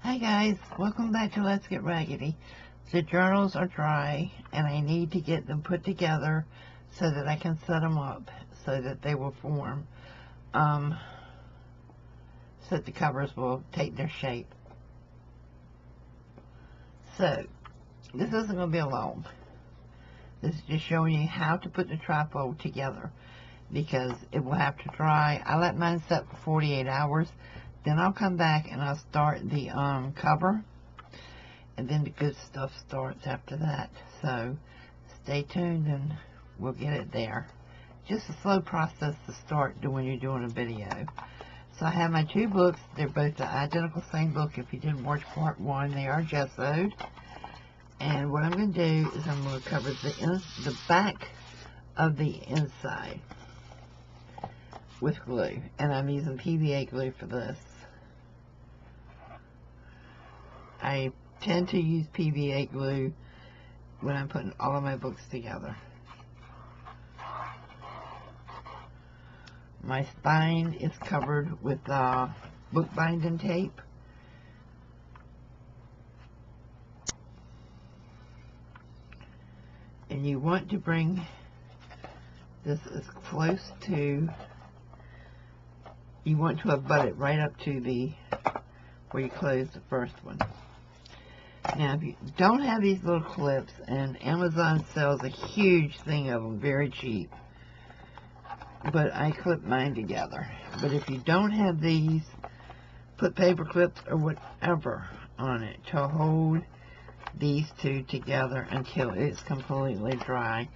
Hi guys, welcome back to Let's Get Raggedy. The journals are dry and I need to get them put together so that I can set them up so that they will form, so that the covers will take their shape. So, this isn't going to be long. This is just showing you how to put the trifold together because it will have to dry. I let mine set for 48 hours. Then I'll come back and I'll start the cover, and then the good stuff starts after that. So stay tuned and we'll get it there. Just a slow process to start when you're doing a video. So I have my two books. They're both the identical same book. If you didn't watch part one, they are gessoed. And what I'm going to do is I'm going to cover the back of the inside with glue. And I'm using PVA glue for this. I tend to use PVA glue when I'm putting all of my books together. My spine is covered with bookbinding tape. And you want to bring this as close to, you want to abut it right up to the, where you close the first one. Now, if you don't have these little clips, and Amazon sells a huge thing of them, very cheap, but I clip mine together. But if you don't have these, put paper clips or whatever on it to hold these two together until it's completely dry.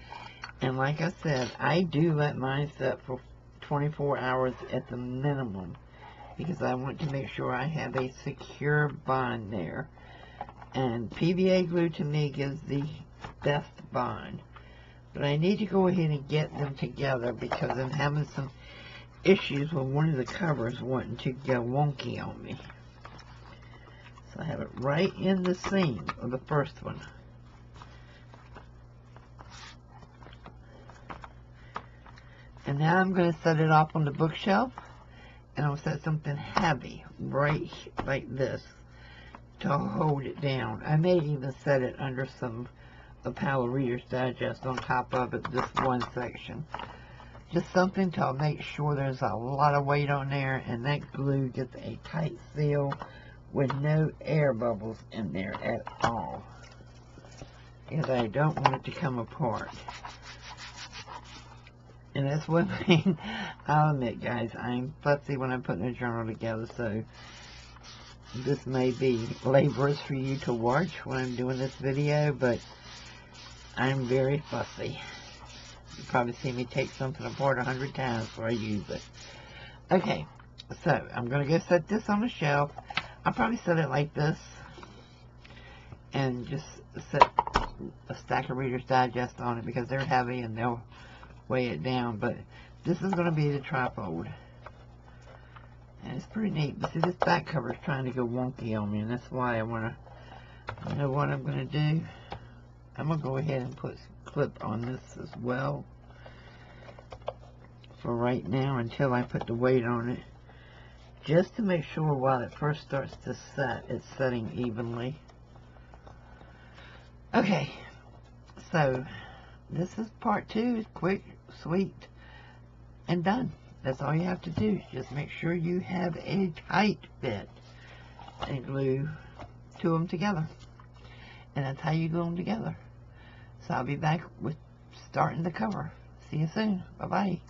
And like I said, I do let mine set for 24 hours at the minimum because I want to make sure I have a secure bond there. And PVA glue to me gives the best bond. But I need to go ahead and get them together because I'm having some issues with one of the covers wanting to go wonky on me. So I have it right in the seam of the first one. And now I'm going to set it off on the bookshelf. And I'll set something heavy right like this to hold it down. I may even set it under some Apollo Reader's Digest on top of it, this one section. Just something to make sure there's a lot of weight on there and that glue gets a tight seal with no air bubbles in there at all. Because I don't want it to come apart. And that's one thing I'll admit, guys, I'm fussy when I'm putting a journal together, so this may be laborious for you to watch when I'm doing this video, but I'm very fussy. You probably see me take something apart 100 times before I use it. Okay, so I'm going to go set this on the shelf. I'll probably set it like this and just set a stack of Reader's Digest on it because they're heavy and they'll weigh it down. But this is going to be the trifold. And it's pretty neat. But see, this back cover is trying to go wonky on me, and that's why I want to, you know what I'm going to do? I'm going to go ahead and put some clip on this as well for right now until I put the weight on it. Just to make sure while it first starts to set, it's setting evenly. Okay, so this is part 2. It's quick, sweet, and done. That's all you have to do. Just make sure you have a tight fit and glue two of them together. And that's how you glue them together. So I'll be back with starting the cover. See you soon. Bye-bye.